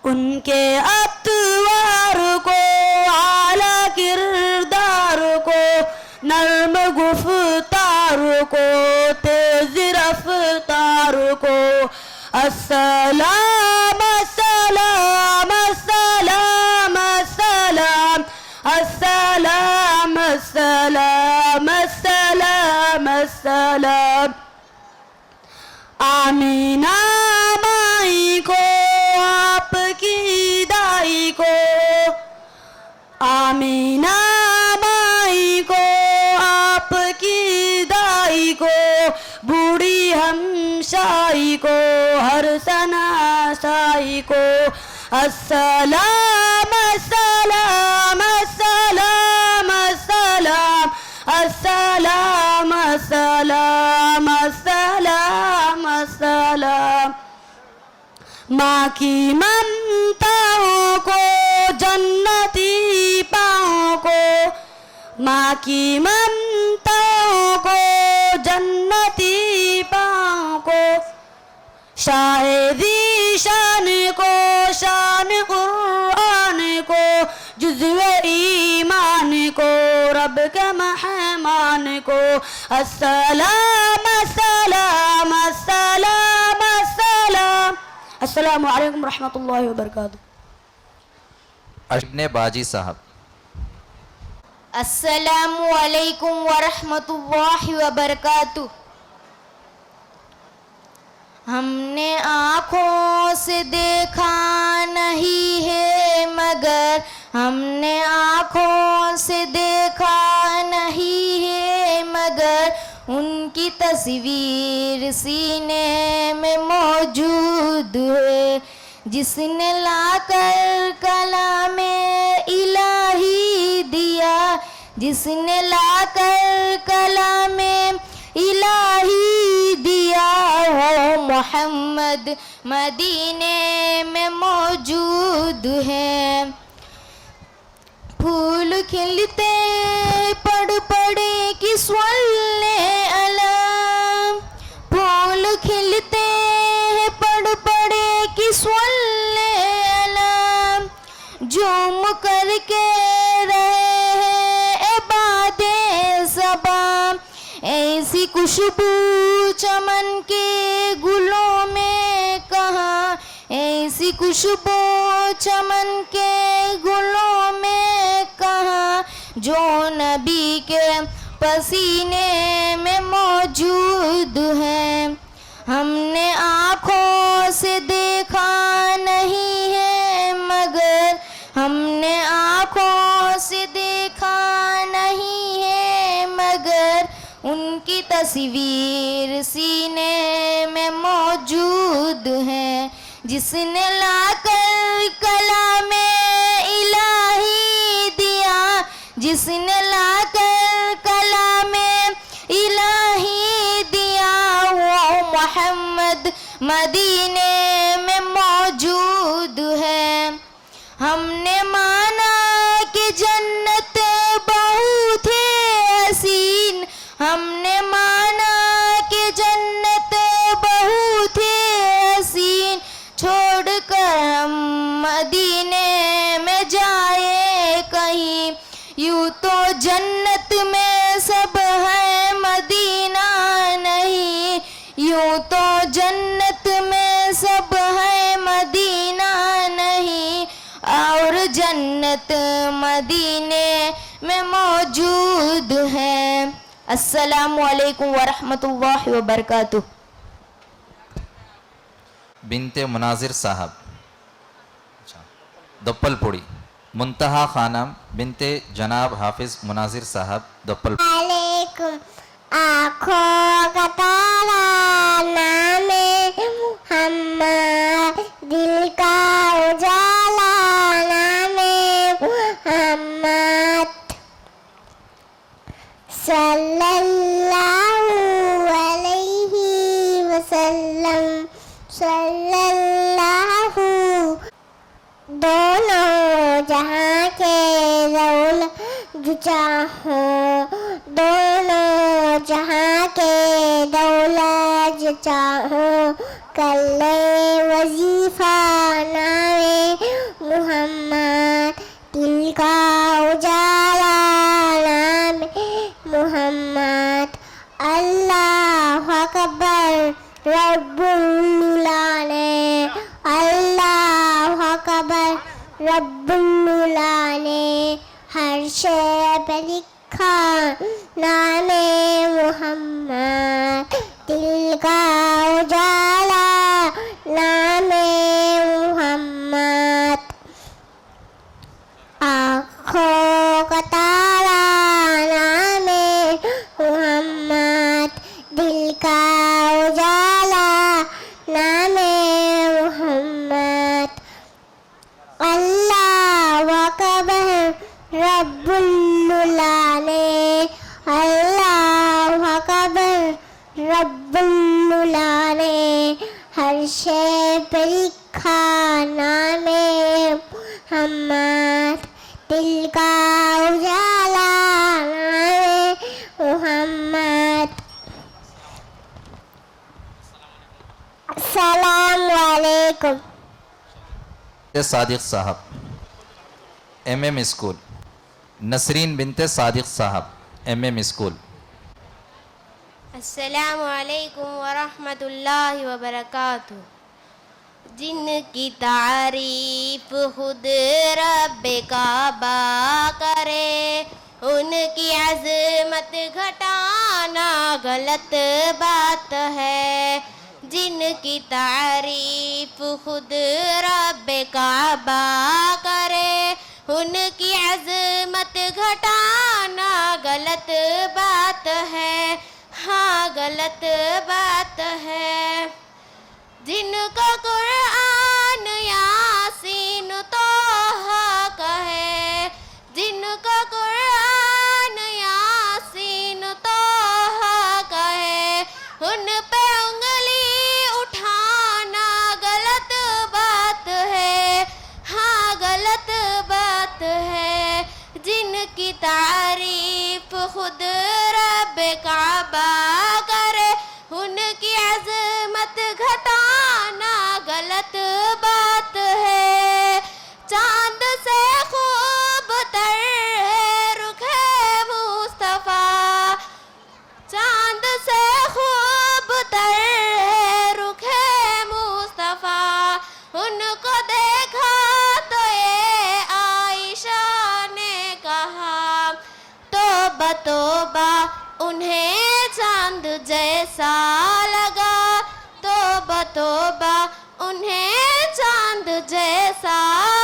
उनके अतवार को, आला किरदार को, नर्म गुफ्तार को, तेज रफ्तार को। अस्सलाम अस्सलाम अस्सलाम अस्सलाम अस्सलाम अस्सलाम अस्सलाम अस्सलाम। आमीना माई को, आपकी दाई को, आमीना माई को, आपकी दाई को, बूढ़ी हमशाई को, हर सनासाई को। अस्सलाम अस्सलाम अस्सलाम अस्सलाम अस्सलाम अस्सलाम अस्सलाम अस्सलाम। माँ की ममताओं को, जन्नती पाँव को, माँ की ममताओं को, जन्नती पाँव को। शायरी शान को, शान कुरान को, जुज़्वे ईमान को, रब के मेहमान को। अस्सलाम अस्सलाम अस्सलाम अस्सलाम। अस्सलामु अलैकुम रहमतुल्लाहि व बरकातुहू। अशने बाजी साहब। अस्सलामु अलैकुम व रहमतुल्लाहि व बरकातुहू। हमने आँखों से देखा नहीं है मगर, हमने आँखों से देखा नहीं है मगर, उनकी तस्वीर सीने में मौजूद है। जिसने लाकर कलामे इलाही दिया, जिसने लाकर कलामे इलाही दिया, वो मोहम्मद मदीने में मौजूद है। फूल खिलते पड़ पड़े कि स्वल्ले अलम, फूल खिलते पड़ पड़े कि स्वल्ले अलम। झूम करके रहे हैं इबादे सबा, ऐसी खुशबू चमन के गुलों में कहाँ, ऐसी खुशबू चमन के गुलों में कहाँ, जो नबी के पसीने में मौजूद है। हमने आँखों से देखा नहीं है मगर, हमने आँखों से देखा नहीं है मगर, उनकी तस्वीर सीने में मौजूद है। जिसने लाकर कलामे इलाही दिया, जिसने लाकर कलामे इलाही दिया, वो मोहम्मद मदीने में मौजूद है। हमने माना कि जन्नत बहुत है हसीन, हमने माना कि जन्नत बहुत है हसीन, छोड़कर हम मदीने में जाए कहीं। यूँ तो जन्नत में सब है मदीना नहीं, यूँ तो जन्नत में सब है मदीना नहीं, और जन्नत मदीने में मौजूद है। अस्सलामु अलैकुम व रहमतुल्लाहि व बरकातुहू। बिनते मुनाजिर साहब। दोप्पलपुड़ी। मुंतहा खानम बिनते जनाब हाफिज मुनाजिर साहब दोप्पल। अलैकुम। आँखों का तारा नामे मुहम्मद, दिल का उजाला नामे मुहम्मद, जहाँ के दौलत जो चाहो, दोनों जहाँ के दौलत जो चाहो, कर ले वजीफा नामे मोहम्मद, दिल का उजाला नामे मोहम्मद। अल्लाह अकबर रब्बुल आलमीन, अल्लाह अकबर रब्बुल आलमीन। हर शे पे लिखा नामे मोहम्मद, दिल का उजाला नामे मोहम्मद। आँखों का तारा नामे मोहम्मद, दिल का उजाला नामे मोहम्मद। अल्लाह अकबर रब्बुल आलमीन, अल्लाह अकबर रब्बुल आलमीन। हर शे पे लिखा नामे मोहम्मद, दिल का उजाला नामे मोहम्मद। अस्सलाम वालेकुम। सादिक साहब MM स्कूल, नसरीन बिनते सादिक साहब MM स्कूल। अस्सलामु अलैकुम वरहमतुल्लाहि वबरकातुहू। जिनकी तारीफ खुद रब्बे काबा करे, उनकी अज़मत घटाना गलत बात है। जिनकी तारीफ खुद रब्बे काबा करे, उनकी अज़मत घटाना गलत बात है, हाँ गलत बात है। जिनका कुरान यासीन तोहा कहे, जिनका कुरान यासीन तोहा कहे, उन पे उंगली उठाना गलत बात है, हाँ गलत बात है। जिनकी तारीफ खुद रब्बे काबा करे, उनकी अज़मत घटाना गलत बात है। चांद से खूबतर है रुखे मुस्तफ़ा, चांद से खूबतर है रुखे मुस्तफ़ा। उनको देखा तो ये आयशा ने कहा, तौबा तौबा उन्हें चांद जैसा लगा, तौबा तौबा उन्हें चांद जैसा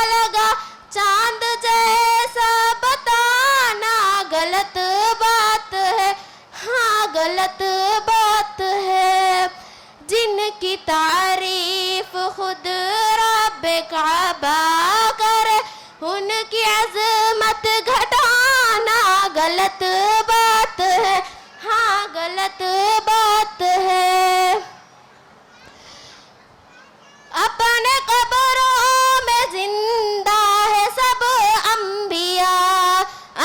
लगा। चांद जैसा बताना गलत बात है, हाँ गलत बात है। जिनकी तारीफ खुद रब्बे काबा करे, उनकी अज़मत घटाना गलत बात है, हाँ गलत बात है। अपने कब्रों में जिंदा है सब अंबिया,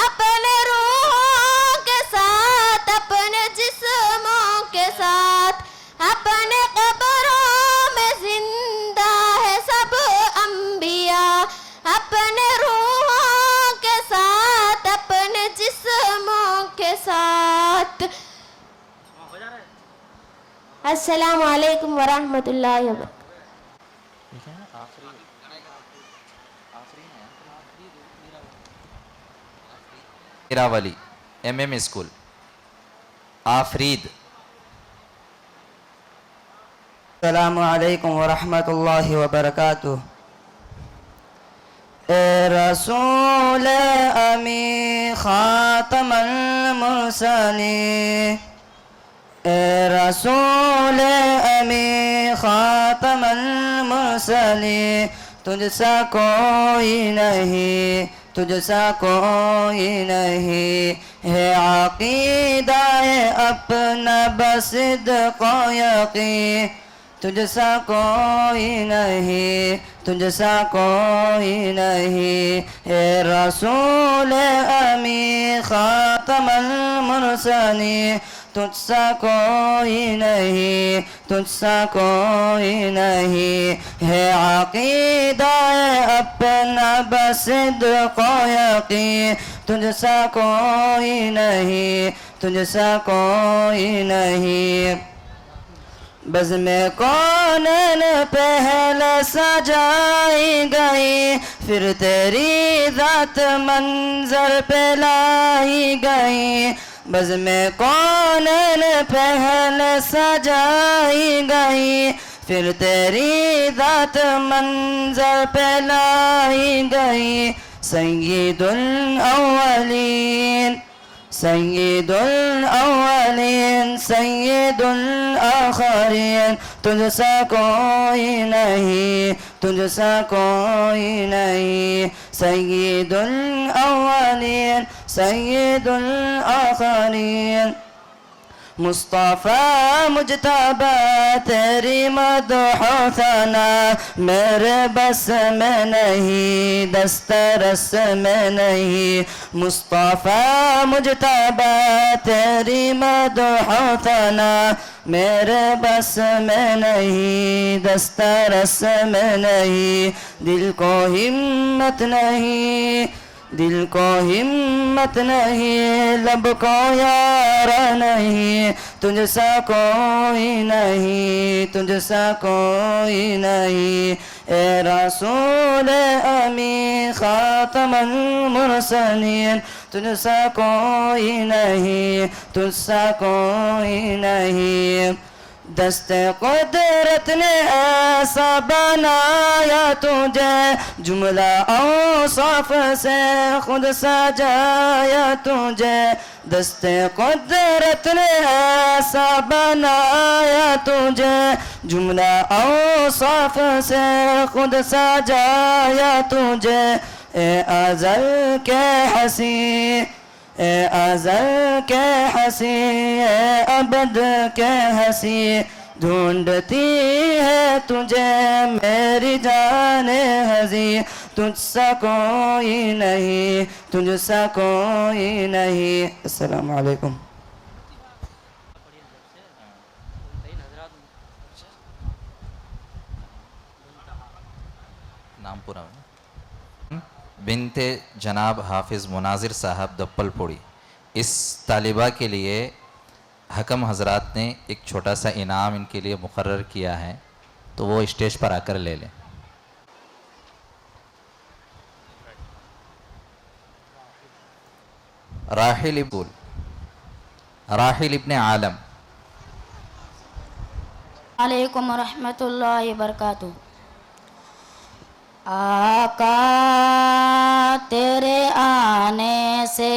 अपने रूहों के साथ अपने जिस्मों के साथ। अपने कब्रों में जिंदा है सब अंबिया, अपने रूहों के साथ अपने जिस्मों के साथ। अस्सलामु अलैकुम वरहमतुल्लाहि वबरकातुहू। मीरावली MM स्कूल। आफरीद। अस्सलामु अलैकुम वरहमतुल्लाहि वबरकातुहू। ए रसूल अमी खातमुल मुरसलीन, ए रसूल अमी खातमुल मुरसलीन। तुझसा कोई नहीं, तुझसा कोई नहीं है अक़ीदा अपना बसिद को यकीन। तुझसा कोई नहीं, तुझसा कोई नहीं। ए रसूल अमी खातमुल मुरसलीन, तुझसा कोई नहीं, तुझसा कोई नहीं। है अक़ीदा अपना बस को यकीन, तुझसा कोई नहीं, तुझसा कोई नहीं। बज़ में कौन पहले सजाई गई, फिर तेरी ज़ात मंजर पे लाई गई। बज़ में कौन पहले सजाई गई, फिर तेरी ज़ात मंजर पे लाई गई। सय्यिदुल अव्वलीन, सय्यिदुल अव्वलीन, सय्यिदुल आखिरीन, तुझसा कोई नहीं, तुझसा कोई नहीं। सय्यिदुल अव्वलीन, सय्यिदुल आखिरीन। मुस्तफ़ा मुजतबा तेरी मदह सना मेरे बस में नहीं, दस्तरस में नहीं। मुस्तफ़ा मुजतबा तेरी मदह सना मेरे बस में नहीं, दस्तरस में नहीं। दिल को हिम्मत नहीं, दिल को हिम्मत नहीं, लब को यार नहीं। तुझसा कोई नहीं, तुझसा कोई नहीं। ए रसूल अमी खातमुल मुरसलीन, तुझसा कोई नहीं, तुझसा कोई नहीं। दस्ते कुदरत ने ऐसा बनाया तुझे, जुमला औसाफ से खुद सजाया तुझे। दस्ते कुदरत ने ऐसा बनाया तुझे, जुमला औसाफ से खुद सजाया तुझे। ए अज़ल के हसी, ए अज़ल के हसी, ए अबद के हसी, ढूंढती है तुझे मेरी जाने हज़ी। तुझसा कोई नहीं, तुझसा कोई नहीं। अस्सलामु अलैकुम। नाम पूरा बिनते जनाब हाफिज़ मुनाजिर साहब दप्पलपोड़ी। इस तालिबा के लिए हकम हजरात ने एक छोटा सा इनाम इनके लिए मुकर्रर किया है, तो वो स्टेज पर आकर ले लें। राहिल इब्ने आलम। अलैकुम रहमतुल्लाहि बरकातुहू। आका तेरे आने से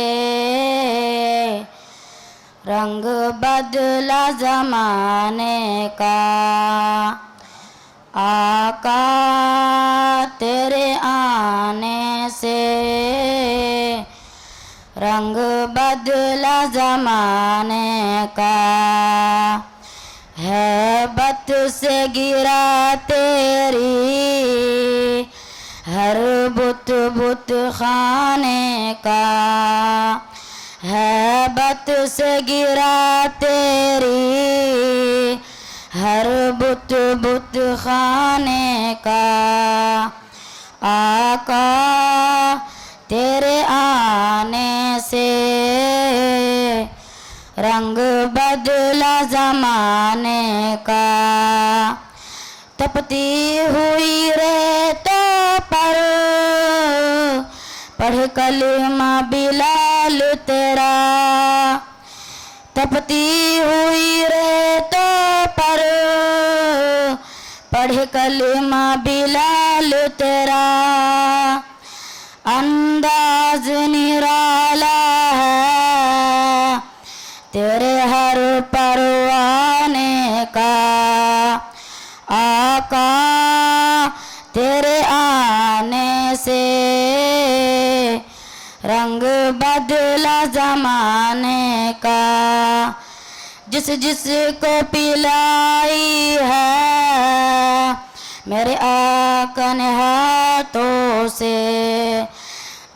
रंग बदला जमाने का। आका तेरे आने से रंग बदला जमाने का। हैबत से गिरा तेरी हर बुत बुत खाने का। हैबत से गिरा तेरी हर बुत बुत खाने का। आका तेरे आने से रंग बदला जमाने का। तपती हुई रेतों पर पढ़ कलमा बिलाल तेरा। तपती हुई रेतों पर पढ़ कलमा बिलाल तेरा। अंदाज निराला है तेरे हर परवाने का। आका तेरे आने से रंग बदला जमाने का। जिस जिस को पिलाई है मेरे आका ने हाथों से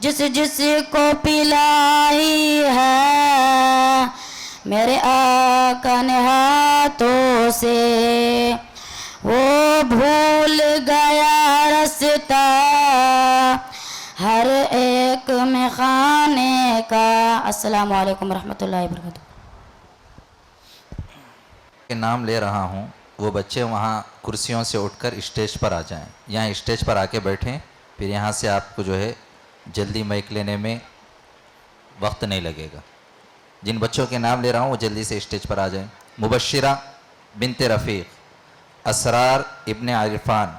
जिस को पिलाई है, मेरे आका ने हाथों से वो भूल गया रास्ता हर एक में खाने का। अस्सलाम वालेकुम रहमतुल्लाहि व बरकातुहू। के नाम ले रहा हूँ, वो बच्चे वहाँ कुर्सियों से उठकर स्टेज पर आ जाएं। यहाँ स्टेज पर आके बैठें, फिर यहाँ से आपको जो है जल्दी माइक लेने में वक्त नहीं लगेगा। जिन बच्चों के नाम ले रहा हूँ वो जल्दी से स्टेज पर आ जाएं। मुबश्शिरा बिनते रफ़ीक, असरार इब्ने इरफान,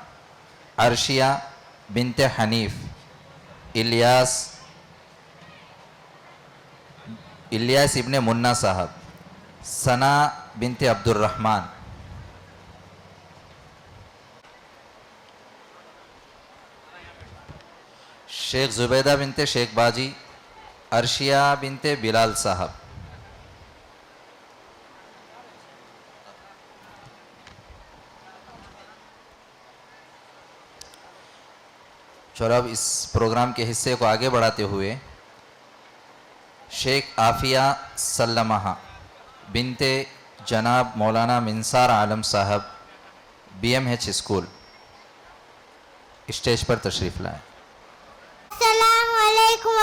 अर्शिया बिनते हनीफ, इलियास इब्ने मुन्ना साहब, सना बिनते अब्दुर्रहमान, शेख जुबैदा बिनते शेख बाजी, अर्शिया बिनते बिलाल साहब। चलो अब इस प्रोग्राम के हिस्से को आगे बढ़ाते हुए शेख आफिया सल्लमहा बिनते जनाब मौलाना मिनसार आलम साहब, BMH स्कूल, स्टेज पर तशरीफ़ लाएं। अस्सलाम वालेकुम।